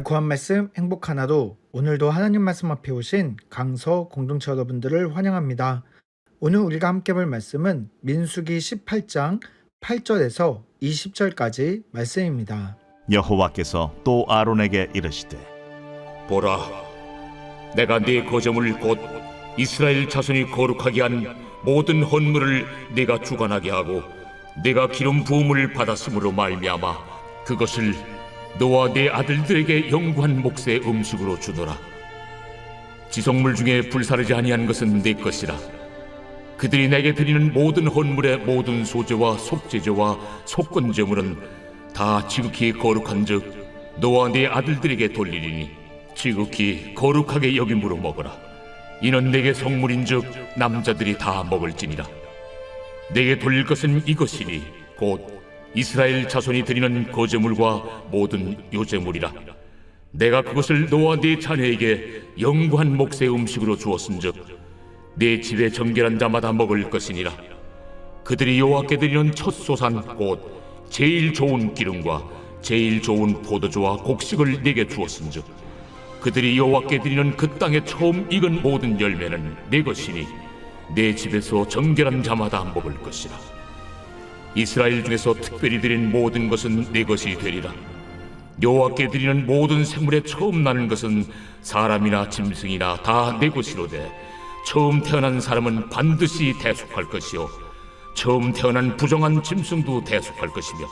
달콤한 말씀 행복 하나도 오늘도 하나님 말씀 앞에 오신 강서 공동체 여러분들을 환영합니다. 오늘 우리가 함께 볼 말씀은 민수기 18장 8절에서 20절까지 말씀입니다. 여호와께서 또 아론에게 이르시되 보라, 내가 네 거저물 곧 이스라엘 자손이 거룩하게 한 모든 헌물을 네가 주관하게 하고 네가 기름 부음을 받았으므로 말미암아 그것을 너와 네 아들들에게 영구한 몫의 음식으로 주노라. 지성물 중에 불사르지 아니한 것은 네 것이라. 그들이 내게 드리는 모든 헌물의 모든 소제와 속제제와 속건제물은 다 지극히 거룩한즉 너와 네 아들들에게 돌리리니 지극히 거룩하게 여김으로 먹어라. 이는 내게 성물인즉 남자들이 다 먹을지니라. 내게 돌릴 것은 이것이니 곧 이스라엘 자손이 드리는 거제물과 모든 요제물이라. 내가 그것을 너와 네 자녀에게 영구한 몫의 음식으로 주었은즉 네 집에 정결한 자마다 먹을 것이니라. 그들이 여호와께 드리는 첫 소산 곧 제일 좋은 기름과 제일 좋은 포도주와 곡식을 네게 주었은즉 그들이 여호와께 드리는 그 땅에 처음 익은 모든 열매는 네 것이니 네 집에서 정결한 자마다 먹을 것이라. 이스라엘 중에서 특별히 드린 모든 것은 네 것이 되리라. 여호와께 드리는 모든 생물에 처음 나는 것은 사람이나 짐승이나 다 네 것이로되 처음 태어난 사람은 반드시 대속할 것이요 처음 태어난 부정한 짐승도 대속할 것이며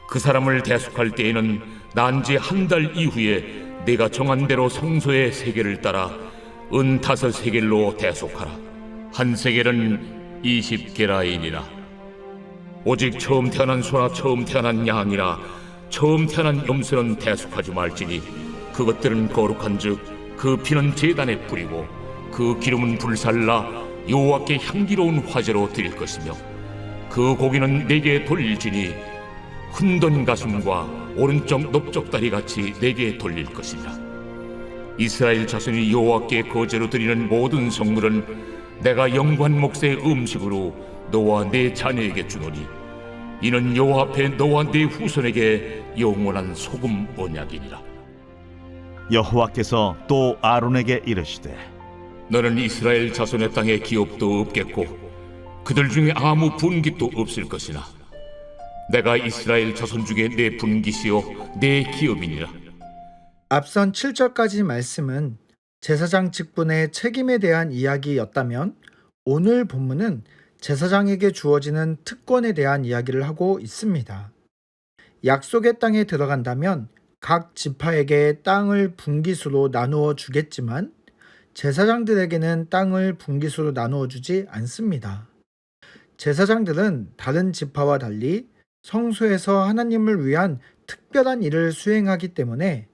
그 사람을 대속할 때에는 난 지 한 달 이후에 내가 정한 대로 성소의 세겔을 따라 은 5세겔로 대속하라. 한 세겔은 20게라인이라. 오직 처음 태어난 소나 처음 태어난 양이나 처음 태어난 염소는 대속하지 말지니 그것들은 거룩한즉 그 피는 제단에 뿌리고 그 기름은 불살라 여호와께 향기로운 화제로 드릴 것이며 그 고기는 내게 돌릴지니 흔든 가슴과 오른쪽 넓적다리 같이 내게 돌릴 것이라. 이스라엘 자손이 여호와께 거제로 드리는 모든 성물은 내가 영구한 몫의 음식으로 너와 네 자녀에게 주노니 이는 여호와 앞에 너와 네 후손에게 영원한 소금 언약이니라. 여호와께서 또 아론에게 이르시되 너는 이스라엘 자손의 땅에 기업도 없겠고 그들 중에 아무 분깃도 없을 것이나 내가 이스라엘 자손 중에 내 분깃이요 내 기업이니라. 앞선 7절까지 말씀은 제사장 직분의 책임에 대한 이야기였다면 오늘 본문은 제사장에게 주어지는 특권에 대한 이야기를 하고 있습니다. 약속의 땅에 들어간다면 각 지파에게 땅을 분깃으로 나누어 주겠지만 제사장들에게는 땅을 분깃으로 나누어 주지 않습니다. 제사장들은 다른 지파와 달리 성소에서 하나님을 위한 특별한 일을 수행하기 때문에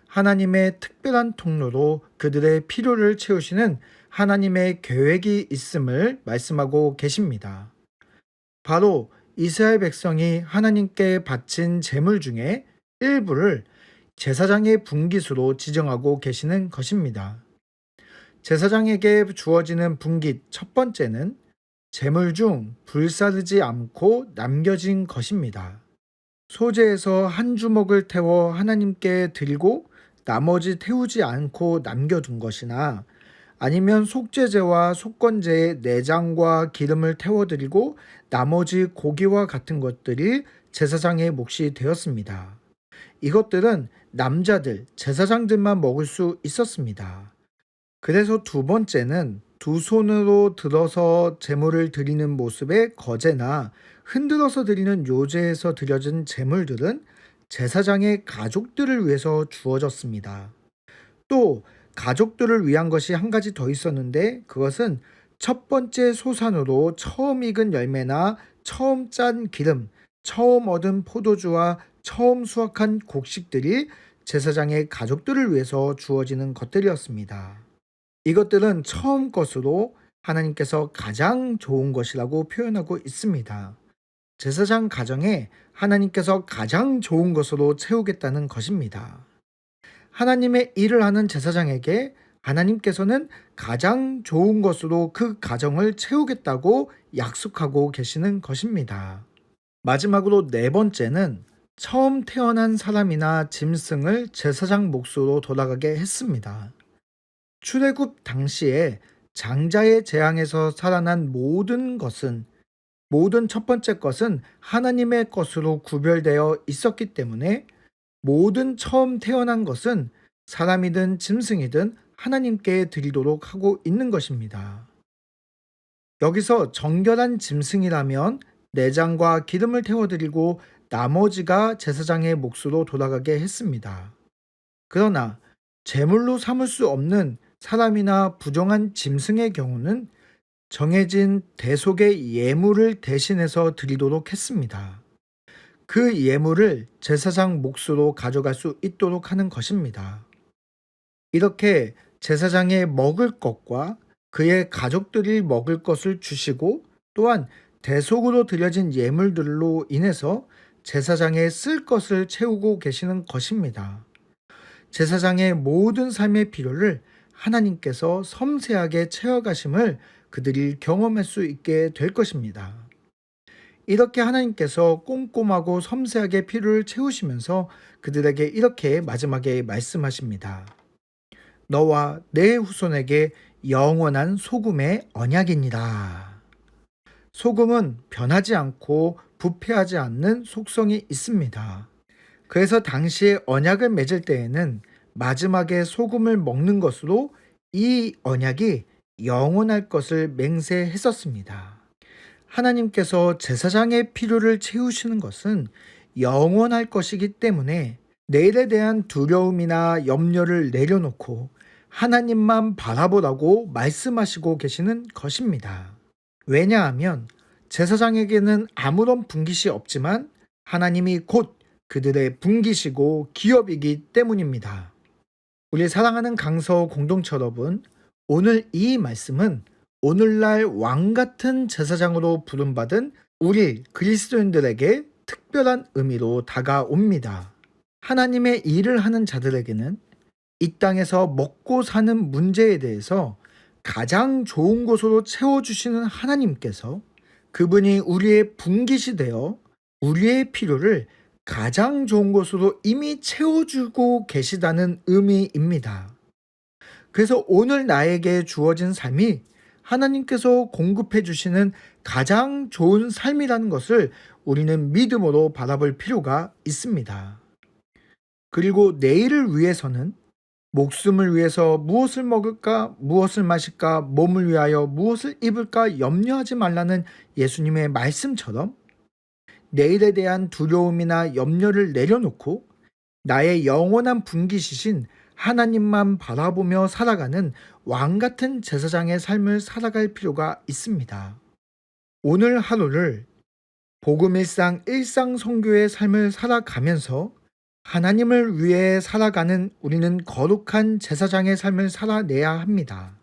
하나님의 특별한 통로로 그들의 필요를 채우시는 하나님의 계획이 있음을 말씀하고 계십니다. 바로 이스라엘 백성이 하나님께 바친 제물 중에 일부를 제사장의 분깃으로 지정하고 계시는 것입니다. 제사장에게 주어지는 분깃 첫 번째는 제물 중 불사르지 않고 남겨진 것입니다. 소재에서 한 주먹을 태워 하나님께 드리고 나머지 태우지 않고 남겨둔 것이나 아니면 속죄제와 속건제의 내장과 기름을 태워드리고 나머지 고기와 같은 것들이 제사장의 몫이 되었습니다. 이것들은 남자들, 제사장들만 먹을 수 있었습니다. 그래서 두 번째는 두 손으로 들어서 제물을 드리는 모습의 거제나 흔들어서 드리는 요제에서 드려진 제물들은 제사장의 가족들을 위해서 주어졌습니다. 또 가족들을 위한 것이 한 가지 더 있었는데 그것은 첫 번째 소산으로 처음 익은 열매나 처음 짠 기름, 처음 얻은 포도주와 처음 수확한 곡식들이 제사장의 가족들을 위해서 주어지는 것들이었습니다. 이것들은 처음 것으로 하나님께서 가장 좋은 것이라고 표현하고 있습니다. 제사장 가정에 하나님께서 가장 좋은 것으로 채우겠다는 것입니다. 하나님의 일을 하는 제사장에게 하나님께서는 가장 좋은 것으로 그 가정을 채우겠다고 약속하고 계시는 것입니다. 마지막으로 네 번째는 처음 태어난 사람이나 짐승을 제사장 몫으로 돌아가게 했습니다. 출애굽 당시에 장자의 재앙에서 살아난 모든 첫 번째 것은 하나님의 것으로 구별되어 있었기 때문에 모든 처음 태어난 것은 사람이든 짐승이든 하나님께 드리도록 하고 있는 것입니다. 여기서 정결한 짐승이라면 내장과 기름을 태워드리고 나머지가 제사장의 몫으로 돌아가게 했습니다. 그러나 제물로 삼을 수 없는 사람이나 부정한 짐승의 경우는 정해진 대속의 예물을 대신해서 드리도록 했습니다. 그 예물을 제사장 몫으로 가져갈 수 있도록 하는 것입니다. 이렇게 제사장의 먹을 것과 그의 가족들이 먹을 것을 주시고 또한 대속으로 드려진 예물들로 인해서 제사장의 쓸 것을 채우고 계시는 것입니다. 제사장의 모든 삶의 필요를 하나님께서 섬세하게 채워가심을 그들이 경험할 수 있게 될 것입니다. 이렇게 하나님께서 꼼꼼하고 섬세하게 필요를 채우시면서 그들에게 이렇게 마지막에 말씀하십니다. 너와 내 후손에게 영원한 소금의 언약이니라. 소금은 변하지 않고 부패하지 않는 속성이 있습니다. 그래서 당시에 언약을 맺을 때에는 마지막에 소금을 먹는 것으로 이 언약이 영원할 것을 맹세했었습니다. 하나님께서 제사장의 필요를 채우시는 것은 영원할 것이기 때문에 내일에 대한 두려움이나 염려를 내려놓고 하나님만 바라보라고 말씀하시고 계시는 것입니다. 왜냐하면 제사장에게는 아무런 분깃이 없지만 하나님이 곧 그들의 분깃이고 기업이기 때문입니다. 우리 사랑하는 강서 공동체 여러분, 오늘 이 말씀은 오늘날 왕같은 제사장으로 부름받은 우리 그리스도인들에게 특별한 의미로 다가옵니다. 하나님의 일을 하는 자들에게는 이 땅에서 먹고 사는 문제에 대해서 가장 좋은 곳으로 채워주시는 하나님께서 그분이 우리의 분깃이 되어 우리의 필요를 가장 좋은 곳으로 이미 채워주고 계시다는 의미입니다. 그래서 오늘 나에게 주어진 삶이 하나님께서 공급해 주시는 가장 좋은 삶이라는 것을 우리는 믿음으로 바라볼 필요가 있습니다. 그리고 내일을 위해서는 목숨을 위해서 무엇을 먹을까, 무엇을 마실까, 몸을 위하여 무엇을 입을까 염려하지 말라는 예수님의 말씀처럼 내일에 대한 두려움이나 염려를 내려놓고 나의 영원한 분깃이신 하나님만 바라보며 살아가는 왕같은 제사장의 삶을 살아갈 필요가 있습니다. 오늘 하루를 복음일상 일상선교의 삶을 살아가면서 하나님을 위해 살아가는 우리는 거룩한 제사장의 삶을 살아내야 합니다.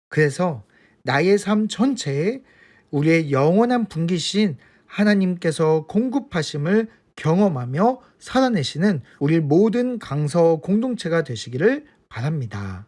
그래서 나의 삶 전체에 우리의 영원한 분깃인 하나님께서 공급하심을 경험하며 살아내시는 우리 모든 강서 공동체가 되시기를 바랍니다.